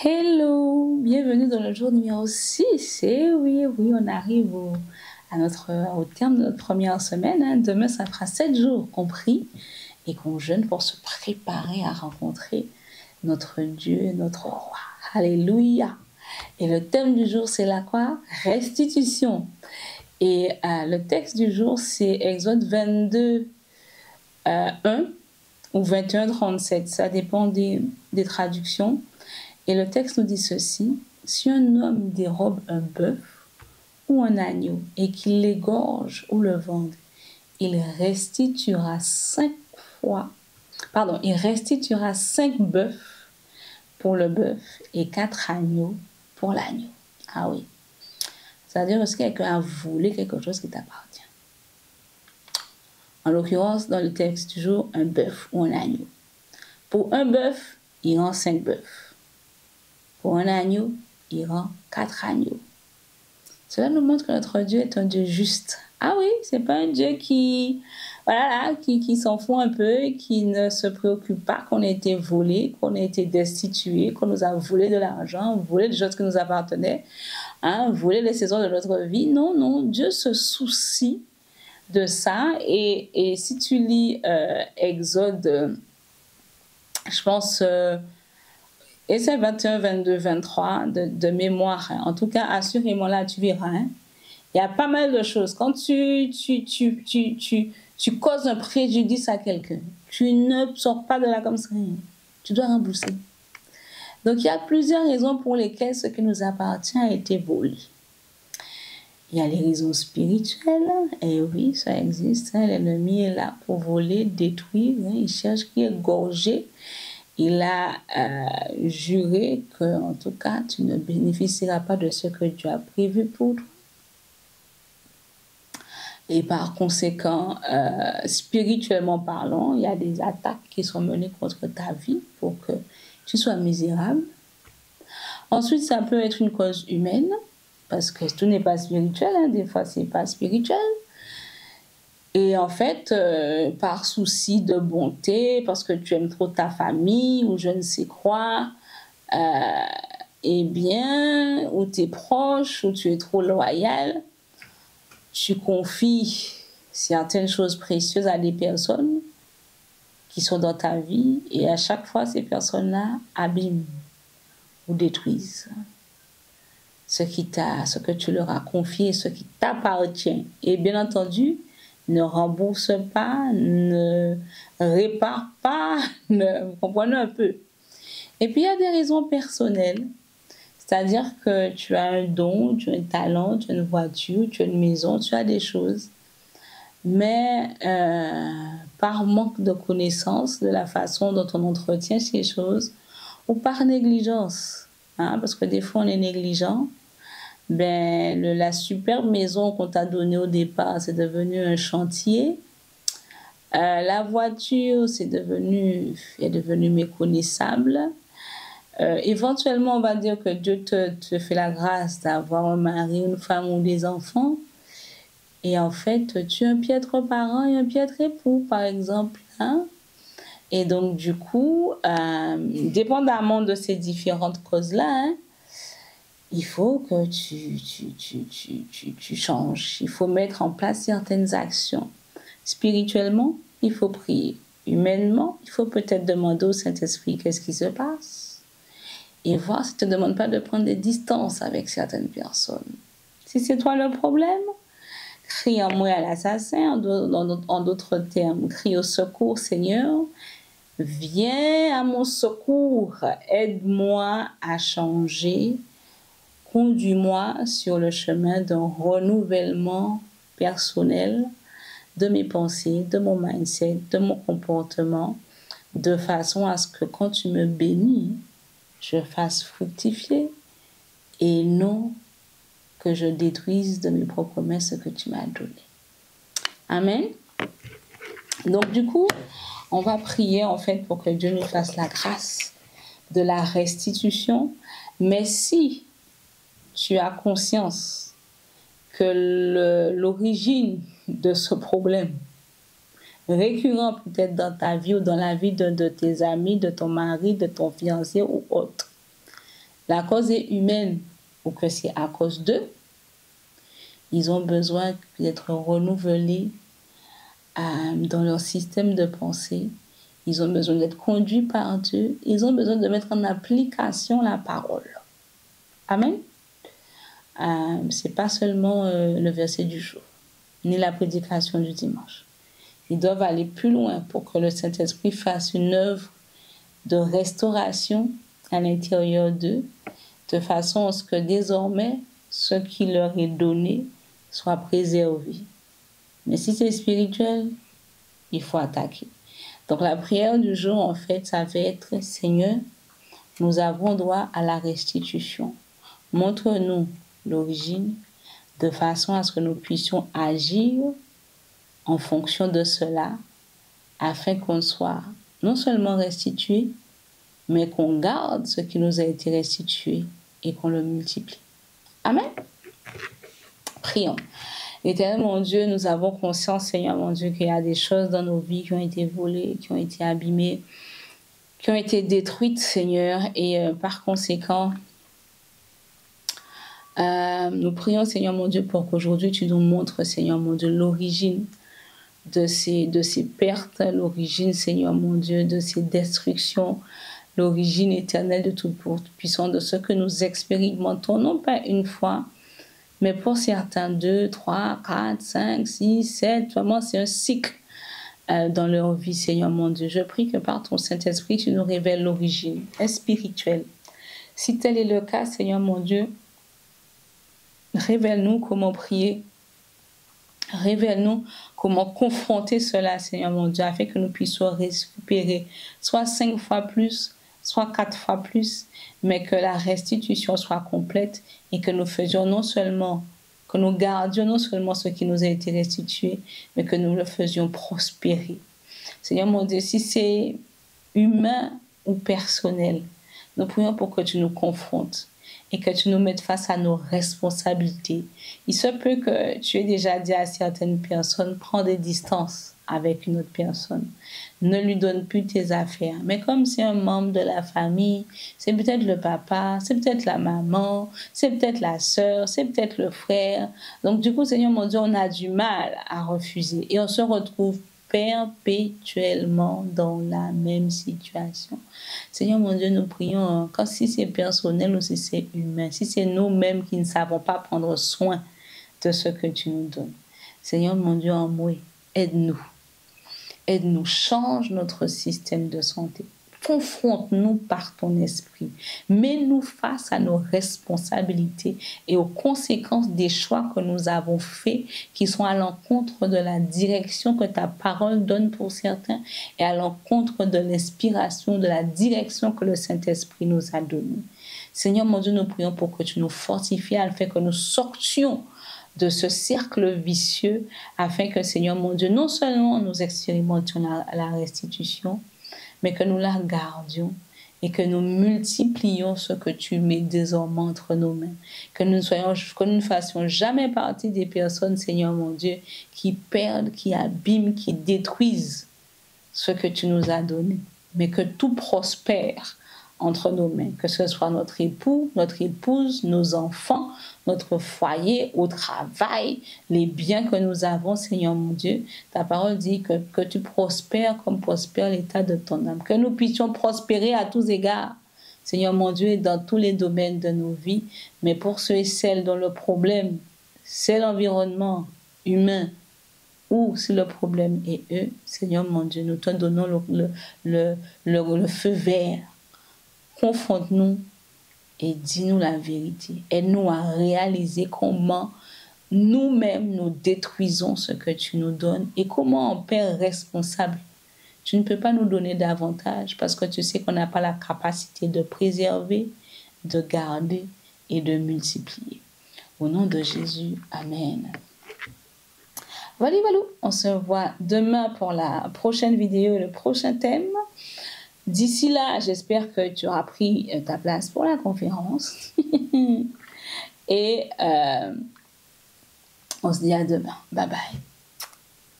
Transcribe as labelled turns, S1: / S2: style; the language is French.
S1: Hello, bienvenue dans le jour numéro 6. Et oui, on arrive au terme de notre première semaine, hein. Demain, ça fera 7 jours qu'on prie et qu'on jeûne pour se préparer à rencontrer notre Dieu, notre roi. Alléluia. Et le thème du jour, c'est la quoi? Restitution. Et le texte du jour, c'est Exode 22, 1 ou 21, 37. Ça dépend des traductions. Et le texte nous dit ceci: si un homme dérobe un bœuf ou un agneau et qu'il l'égorge ou le vende, il restituera 5 bœufs pour le bœuf et 4 agneaux pour l'agneau. Ah oui. C'est-à-dire que quelqu'un a volé quelque chose qui t'appartient. En l'occurrence, dans le texte du jour, un bœuf ou un agneau. Pour un bœuf, il rend 5 bœufs. Pour un agneau, il rend 4 agneaux. Cela nous montre que notre Dieu est un Dieu juste. Ah oui, c'est pas un Dieu qui s'en fout un peu, qui ne se préoccupe pas qu'on ait été volé, qu'on ait été destitué, qu'on nous a volé de l'argent, volé des choses qui nous appartenaient, volé les saisons de notre vie. Non, Dieu se soucie de ça. Et si tu lis Exode, je pense... et c'est 21, 22, 23 de mémoire. En tout cas, assurément, là, tu verras. Il y a pas mal de choses. Quand tu causes un préjudice à quelqu'un, tu ne sors pas de là comme ça. Tu dois rembourser. Donc, il y a plusieurs raisons pour lesquelles ce qui nous appartient a été volé. Il y a les raisons spirituelles. Et oui, ça existe. L'ennemi est là pour voler, détruire. Il cherche qui est gorgé. Il a juré que, en tout cas, tu ne bénéficieras pas de ce que Dieu a prévu pour toi. Et par conséquent, spirituellement parlant, il y a des attaques qui sont menées contre ta vie pour que tu sois misérable. Ensuite, ça peut être une cause humaine, parce que tout n'est pas spirituel, des fois, c'est pas spirituel. Et en fait, par souci de bonté, parce que tu aimes trop ta famille ou je ne sais quoi, eh bien, ou tes proches, ou tu es trop loyal, tu confies certaines choses précieuses à des personnes qui sont dans ta vie et à chaque fois, ces personnes-là abîment ou détruisent ce que tu leur as confié, ce qui t'appartient. Et bien entendu, ne rembourse pas, ne répare pas, vous comprenez un peu. Et puis, il y a des raisons personnelles. C'est-à-dire que tu as un don, tu as un talent, tu as une voiture, tu as une maison, tu as des choses. Mais par manque de connaissance de la façon dont on entretient ces choses, ou par négligence, parce que des fois on est négligent, la superbe maison qu'on t'a donnée au départ, c'est devenu un chantier. La voiture est devenue méconnaissable. Éventuellement, on va dire que Dieu te fait la grâce d'avoir un mari, une femme ou des enfants. Et en fait, tu es un piètre parent et un piètre époux, par exemple. Et donc, du coup, dépendamment de ces différentes causes-là, il faut que tu changes. Il faut mettre en place certaines actions. Spirituellement, il faut prier. Humainement, il faut peut-être demander au Saint-Esprit qu'est-ce qui se passe. Et voir si tu ne te demandes pas de prendre des distances avec certaines personnes. Si c'est toi le problème, crie en moi à l'assassin, en d'autres termes, crie au secours, Seigneur. Viens à mon secours, aide-moi à changer. Conduis-moi sur le chemin d'un renouvellement personnel de mes pensées, de mon mindset, de mon comportement, de façon à ce que quand tu me bénis, je fasse fructifier et non que je détruise de mes propres mains ce que tu m'as donné. Amen. Donc du coup, on va prier en fait pour que Dieu nous fasse la grâce de la restitution. Mais si tu as conscience que l'origine de ce problème récurrent peut-être dans ta vie ou dans la vie de tes amis, de ton mari, de ton fiancé ou autre, la cause est humaine ou que c'est à cause d'eux, ils ont besoin d'être renouvelés dans leur système de pensée. Ils ont besoin d'être conduits par Dieu. Ils ont besoin de mettre en application la parole. Amen. Ce n'est pas seulement le verset du jour, ni la prédication du dimanche. Ils doivent aller plus loin pour que le Saint-Esprit fasse une œuvre de restauration à l'intérieur d'eux, de façon à ce que désormais, ce qui leur est donné soit préservé. Mais si c'est spirituel, il faut attaquer. Donc la prière du jour, en fait, ça va être: Seigneur, nous avons droit à la restitution. Montre-nous l'origine de façon à ce que nous puissions agir en fonction de cela, afin qu'on soit non seulement restitué, mais qu'on garde ce qui nous a été restitué et qu'on le multiplie. Amen. Prions. Éternel mon Dieu, nous avons conscience, Seigneur mon Dieu, qu'il y a des choses dans nos vies qui ont été volées, qui ont été abîmées, qui ont été détruites, Seigneur, et par conséquent, nous prions, Seigneur mon Dieu, pour qu'aujourd'hui tu nous montres, Seigneur mon Dieu, l'origine de ces pertes, l'origine, Seigneur mon Dieu, de ces destructions, l'origine éternelle de tout puissant, de ce que nous expérimentons, non pas une fois, mais pour certains, 2, 3, 4, 5, 6, 7, vraiment c'est un cycle dans leur vie, Seigneur mon Dieu. Je prie que par ton Saint-Esprit, tu nous révèles l'origine spirituelle. Si tel est le cas, Seigneur mon Dieu, révèle-nous comment prier. Révèle-nous comment confronter cela, Seigneur mon Dieu, afin que nous puissions récupérer soit 5 fois plus, soit 4 fois plus, mais que la restitution soit complète et que nous faisions non seulement, que nous gardions non seulement ce qui nous a été restitué, mais que nous le faisions prospérer. Seigneur mon Dieu, si c'est humain ou personnel, nous prions pour que tu nous confrontes et que tu nous mettes face à nos responsabilités. Il se peut que tu aies déjà dit à certaines personnes: prends des distances avec une autre personne. Ne lui donne plus tes affaires. Mais comme c'est un membre de la famille, c'est peut-être le papa, c'est peut-être la maman, c'est peut-être la sœur, c'est peut-être le frère. Donc du coup, Seigneur mon Dieu, on a du mal à refuser et on se retrouve perpétuellement dans la même situation. Seigneur mon Dieu, nous prions, quand si c'est personnel ou si c'est humain, si c'est nous-mêmes qui ne savons pas prendre soin de ce que tu nous donnes. Seigneur mon Dieu, en moi, aide-nous. Aide-nous, change notre système de santé. Confronte-nous par ton esprit. Mets-nous face à nos responsabilités et aux conséquences des choix que nous avons faits qui sont à l'encontre de la direction que ta parole donne pour certains et à l'encontre de l'inspiration, de la direction que le Saint-Esprit nous a donnée. Seigneur mon Dieu, nous prions pour que tu nous fortifies afin que nous sortions de ce cercle vicieux, afin que, Seigneur mon Dieu, non seulement nous expérimentions la restitution, mais que nous la gardions et que nous multiplions ce que tu mets désormais entre nos mains. Que nous ne fassions jamais partie des personnes, Seigneur mon Dieu, qui perdent, qui abîment, qui détruisent ce que tu nous as donné, mais que tout prospère entre nos mains, que ce soit notre époux, notre épouse, nos enfants, notre foyer, au travail, les biens que nous avons, Seigneur mon Dieu. Ta parole dit que tu prospères comme prospère l'état de ton âme, que nous puissions prospérer à tous égards, Seigneur mon Dieu, dans tous les domaines de nos vies, mais pour ceux et celles dont le problème, c'est l'environnement humain, ou si le problème est eux, Seigneur mon Dieu, nous te donnons le feu vert. Confronte-nous et dis-nous la vérité. Aide-nous à réaliser comment nous-mêmes nous détruisons ce que tu nous donnes et comment on perd responsable. Tu ne peux pas nous donner davantage parce que tu sais qu'on n'a pas la capacité de préserver, de garder et de multiplier. Au nom de Jésus, Amen. Voilà, on se voit demain pour la prochaine vidéo, le prochain thème. D'ici là, j'espère que tu auras pris ta place pour la conférence. Et on se dit à demain. Bye bye.